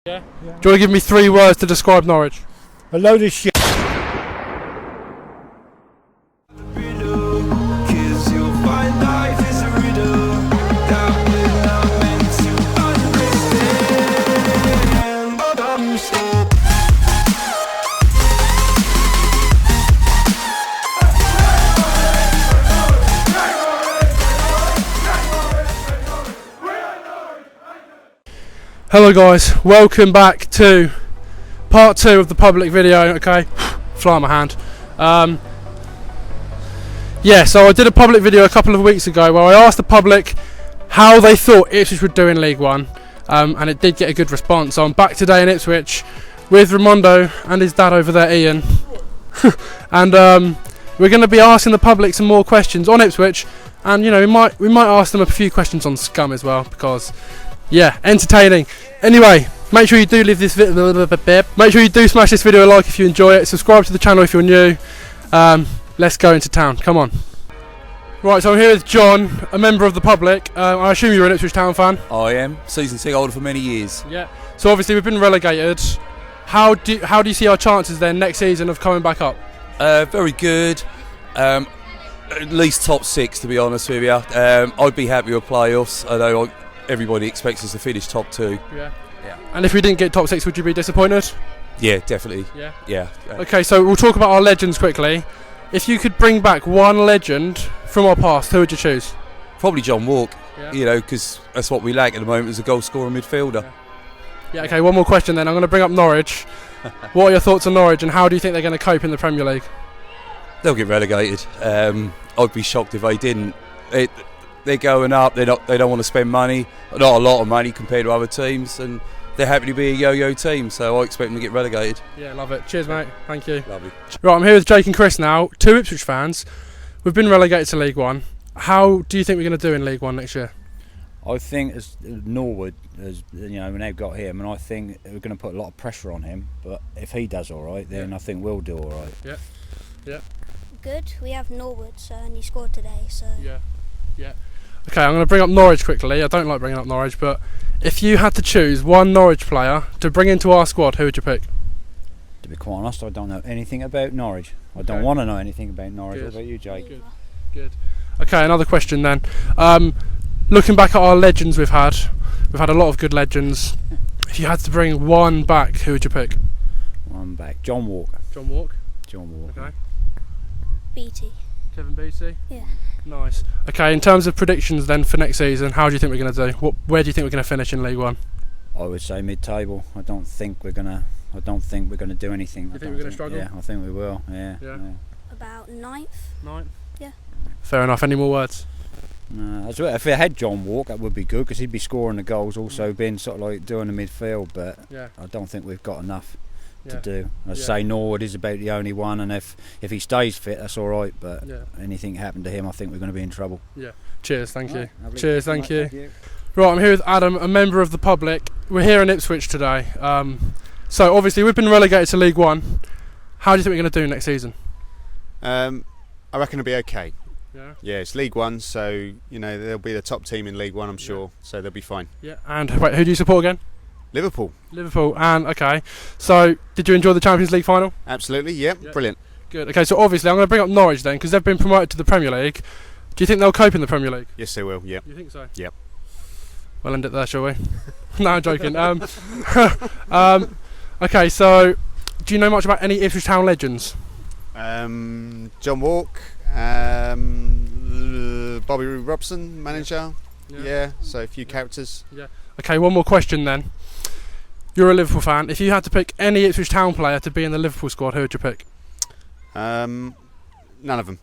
Yeah? Do you want to give me 3 words to describe Norwich? A load of shit. Hello guys, welcome back to part 2 of the public video. Okay, fly on my hand. So I did a public video a couple of weeks ago where I asked the public how they thought Ipswich would do in League One, and it did get a good response. So I'm back today in Ipswich with Ramondo and his dad over there, Ian, and we're going to be asking the public some more questions on Ipswich, and you know we might ask them a few questions on Scum as well, because yeah, entertaining. Anyway, make sure you do leave this make sure you do smash this video a like if you enjoy it. Subscribe to the channel if you're new. Let's go into town. Come on. Right, so I'm here with John, a member of the public. I assume you're an Ipswich Town fan. I am. Season ticket holder for many years. Yeah. So obviously we've been relegated. How do you see our chances then next season of coming back up? Very good. At least top 6, to be honest with you. I'd be happy with playoffs. I know everybody expects us to finish top 2. Yeah. And if we didn't get top 6, would you be disappointed? Yeah, definitely. Yeah. Okay, so we'll talk about our legends quickly. If you could bring back one legend from our past, who would you choose? Probably John Walk. Yeah. You know, because that's what we lack at the moment as a goal scorer midfielder. Yeah. Okay, one more question then. I'm going to bring up Norwich. What are your thoughts on Norwich, and how do you think they're going to cope in the Premier League? They'll get relegated. I'd be shocked if they didn't. They're going up. They don't want to spend money, not a lot of money compared to other teams, and they're happy to be a yo-yo team. So I expect them to get relegated. Yeah, love it. Cheers, mate. Thank you. Lovely. Right, I'm here with Jake and Chris now, 2 Ipswich fans. We've been relegated to League One. How do you think we're going to do in League One next year? I think as Norwood, as you know, when they've got him, and I think we're going to put a lot of pressure on him. But if he does all right, then I think we'll do all right. Yeah. Good. We have Norwood, and he scored today. So Yeah. Okay, I'm going to bring up Norwich quickly. I don't like bringing up Norwich, but if you had to choose one Norwich player to bring into our squad, who would you pick? To be quite honest, I don't know anything about Norwich. I don't Okay. want to know anything about Norwich. Good. What about you, Jake? Good. Okay, another question then. Looking back at our legends we've had a lot of good legends. If you had to bring one back, who would you pick? One back. John Walk. John Walk. Okay. BT. Kevin Beattie. Yeah. Nice. Okay, in terms of predictions then for next season, how do you think we're going to do? Where do you think we're going to finish in League One? I would say mid-table. I don't think we're going to do anything. You think we're going to struggle? Yeah, I think we will. Yeah. About 9th. 9th? Yeah. Fair enough. Any more words? If it had John Walk, that would be good because he'd be scoring the goals, also being sort of like doing the midfield. But yeah. I don't think we've got enough to Yeah. do. I'd say Norwood is about the only one, and if he stays fit, that's all right. But Yeah. anything happened to him, I think we're going to be in trouble. Yeah. Cheers. Thank you. Right, Cheers. Thank you. Right, I'm here with Adam, a member of the public. We're here in Ipswich today. So obviously we've been relegated to League One. How do you think we're going to do next season? I reckon it'll be okay. Yeah. Yeah, it's League One, so you know they'll be the top team in League One, I'm sure. So they'll be fine. Yeah. And wait, who do you support again? Liverpool. And okay. So did you enjoy the Champions League final? Absolutely. Yep. Yeah. Brilliant. Good. Okay. So obviously I'm going to bring up Norwich then, because they've been promoted to the Premier League. Do you think they'll cope in the Premier League? Yes, they will. Yep. You think so? Yep. We'll end it there, shall we? No, I'm joking. Okay. So do you know much about any Ipswich Town legends? John Walk. Bobby Robson, manager. Yeah. So a few characters. Yeah. Okay. One more question then. You're a Liverpool fan. If you had to pick any Ipswich Town player to be in the Liverpool squad, who would you pick? None of them.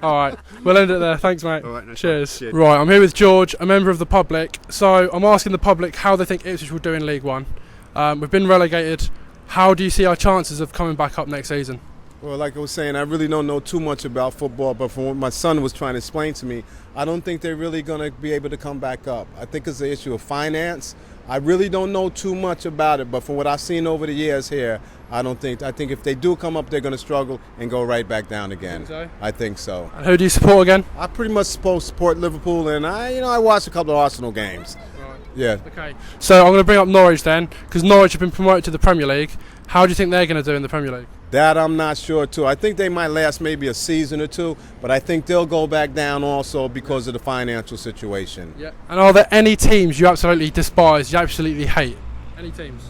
Alright, we'll end it there. Thanks, mate. All right, no Cheers. Cheers. Right, I'm here with George, a member of the public. So I'm asking the public how they think Ipswich will do in League One. We've been relegated. How do you see our chances of coming back up next season? Well, like I was saying, I really don't know too much about football, but from what my son was trying to explain to me, I don't think they're really going to be able to come back up. I think it's an issue of finance. I really don't know too much about it, but from what I've seen over the years here, I think if they do come up, they're going to struggle and go right back down again. I think so. And who do you support again? I pretty much support Liverpool, and I watched a couple of Arsenal games. Right. Yeah. Okay. So I'm going to bring up Norwich then, because Norwich have been promoted to the Premier League. How do you think they're going to do in the Premier League? That I'm not sure too. I think they might last maybe a season or two, but I think they'll go back down also because of the financial situation. Yeah. And are there any teams you absolutely despise, you absolutely hate? Any teams?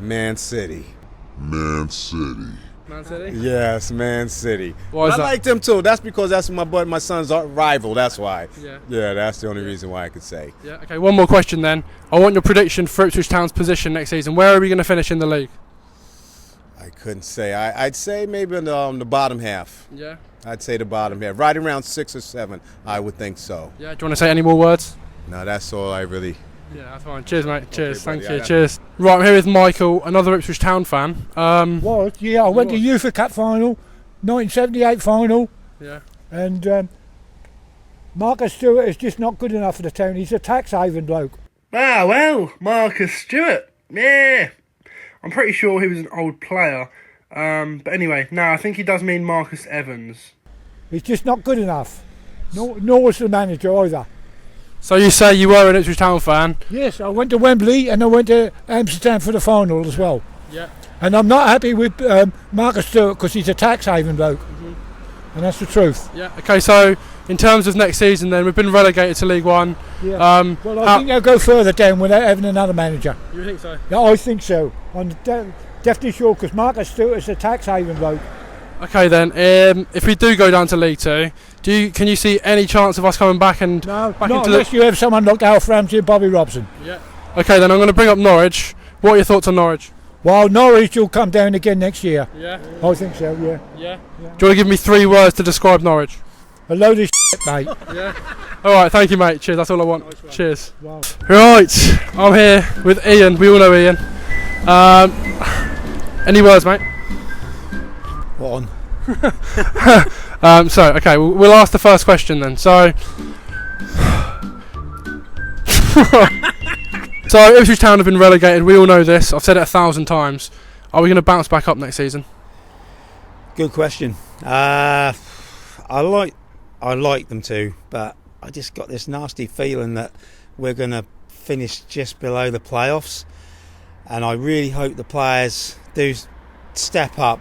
Man City. Man City? Yes, Man City. Why is that? I like them too. That's because that's my son's rival. That's why. Yeah. Yeah, that's the only reason why I could say. Yeah. Okay. One more question then. I want your prediction for Ipswich Town's position next season. Where are we going to finish in the league? I couldn't say. I'd say maybe in the bottom half. Yeah. I'd say the bottom half. Right around 6 or 7. I would think so. Yeah. Do you want to say any more words? No, that's all I really. Yeah, that's fine. Cheers, mate. Cheers. buddy, Thank you. I- Cheers. Right, I'm here with Michael, another Ipswich Town fan. Well, yeah, I went to UEFA Cup final, 1978 final, Yeah. and Marcus Stewart is just not good enough for the town. He's a tax haven bloke. Ah, well, Marcus Stewart. Yeah. I'm pretty sure he was an old player. But anyway, no, I think he does mean Marcus Evans. He's just not good enough. Nor was the manager either. So you say you were an Ipswich Town fan? Yes, I went to Wembley and I went to Amsterdam for the final as well. Yeah. And I'm not happy with Marcus Stewart because he's a tax haven bloke. And that's the truth. Yeah. Okay, so in terms of next season then, we've been relegated to League One. Yeah. Well, I think they'll go further down without having another manager. You think so? Yeah, I think so. I'm definitely sure because Marcus Stewart is a tax haven bloke. Okay then, if we do go down to League Two, can you see any chance of us coming back and No, back not into unless you have someone like Alf Ramsey and Bobby Robson. Yeah. Okay then, I'm going to bring up Norwich. What are your thoughts on Norwich? Well, Norwich will come down again next year. Yeah. I think so, yeah. Yeah. Do you want to give me 3 words to describe Norwich? A load of shit, mate. Yeah. All right, thank you, mate. Cheers. That's all I want. Cheers. Wow. Right, I'm here with Ian. We all know Ian. Any words, mate? What on? So, okay, we'll ask the first question then. So, Ipswich Town have been relegated. We all know this. I've said it 1,000 times. Are we going to bounce back up next season? Good question. I like them to, but I just got this nasty feeling that we're going to finish just below the playoffs, and I really hope the players do step up,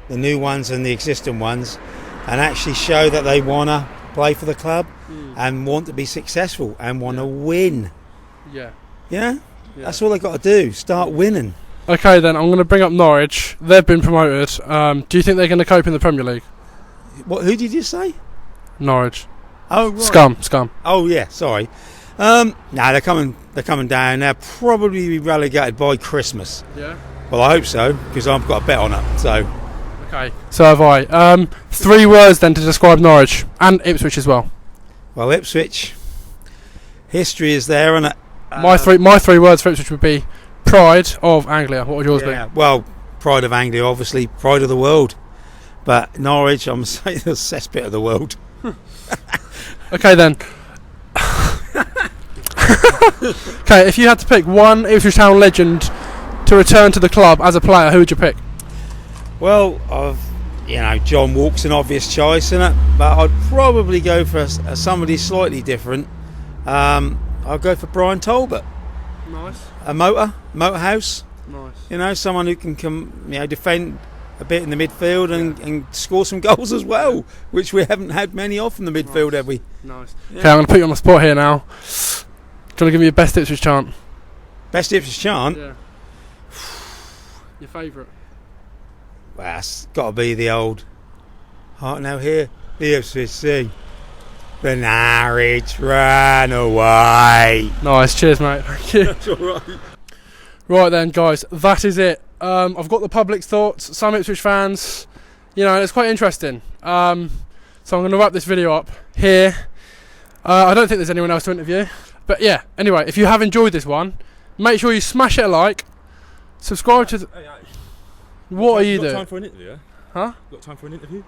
the new ones and the existing ones, and actually show that they want to play for the club and want to be successful and want to win. Yeah. Yeah? That's all they got to do. Start winning. Okay, then I'm going to bring up Norwich. They've been promoted. Do you think they're going to cope in the Premier League? What? Who did you say? Norwich. Oh, right. Scum. Oh, yeah. Sorry. No, they're coming down. They'll probably be relegated by Christmas. Yeah. Well, I hope so, because I've got a bet on it. So. Okay. So have I. 3 words then to describe Norwich and Ipswich as well. Well, Ipswich. History is there, and My three words for Ipswich would be pride of Anglia. What would yours be? Well, pride of Anglia, obviously, pride of the world. But Norwich, I'm saying the cesspit of the world. Okay then. Okay, if you had to pick one Ipswich Town legend to return to the club as a player, who would you pick? Well, John Walk's an obvious choice, isn't it? But I'd probably go for somebody slightly different. I'll go for Brian Talbot. Nice. A motorhouse. Nice. Someone who can come, defend a bit in the midfield and score some goals as well, which we haven't had many of in the midfield, have we? Nice. Yeah. Okay, I'm going to put you on the spot here now. Do you want to give me your best Ipswich chant? Best Ipswich chant? Yeah. Your favourite? Well, it's got to be the old Heart Now Here, the Ipswich sing. The Norwich ran away. Nice, cheers mate, thank you. That's alright. Right then guys, that is it. I've got the public's thoughts, some Ipswich fans, it's quite interesting. So I'm going to wrap this video up here. I don't think there's anyone else to interview. But yeah, anyway, if you have enjoyed this one, make sure you smash it a like, subscribe to the... What are you doing? Got time for an interview, yeah? Huh? Got time for an interview?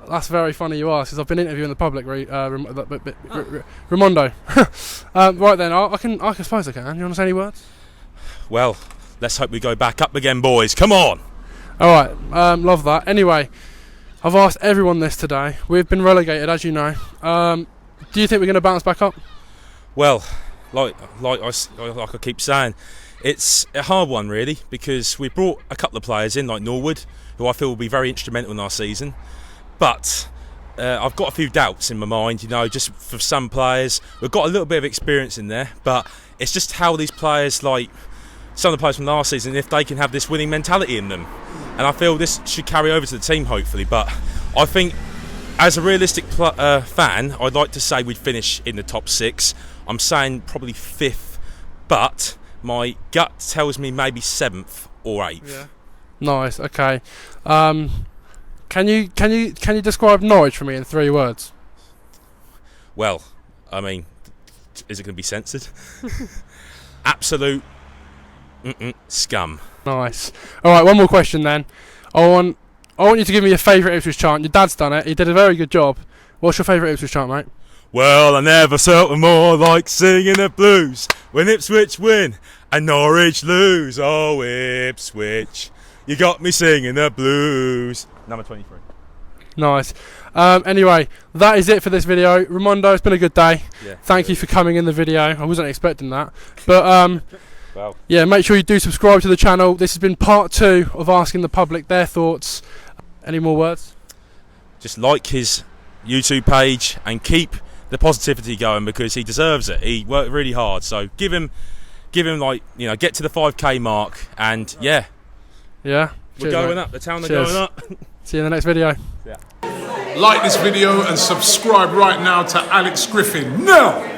That's very funny you ask, because I've been interviewing the public, Raimondo. Right then, I suppose I can. You want to say any words? Well, let's hope we go back up again, boys. Come on! Alright, love that. Anyway, I've asked everyone this today. We've been relegated, as you know. Do you think we're going to bounce back up? Well, like I keep saying, it's a hard one really, because we brought a couple of players in like Norwood, who I feel will be very instrumental in our season. But I've got a few doubts in my mind, you know, just for some players. We've got a little bit of experience in there, but it's just how these players, like some of the players from last season, if they can have this winning mentality in them. And I feel this should carry over to the team, hopefully. But I think, as a realistic fan, I'd like to say we'd finish in the top 6. I'm saying probably 5th, but my gut tells me maybe 7th or 8th. Yeah. Nice. Okay. Can you describe Norwich for me in 3 words? Well, I mean, is it going to be censored? Absolute scum. Nice. All right, one more question then. I want you to give me your favourite Ipswich chant. Your dad's done it. He did a very good job. What's your favourite Ipswich chant, mate? Well, I never felt more like singing the blues when Ipswich win and Norwich lose. Oh, Ipswich, you got me singing the blues. Number 23. Nice. Anyway, that is it for this video. Raimondo, it's been a good day. Yeah. Thank you for coming in the video. I wasn't expecting that. But Well, yeah, make sure you do subscribe to the channel. This has been part 2 of asking the public their thoughts. Any more words? just like his YouTube page and keep the positivity going, because he deserves it. He worked really hard, so give him like, you know, get to the 5k mark, and yeah, Yeah. we're Cheers, going mate. up. The town are Cheers. going up. See you in the next video. Like this video and subscribe right now to Alex Griffin now.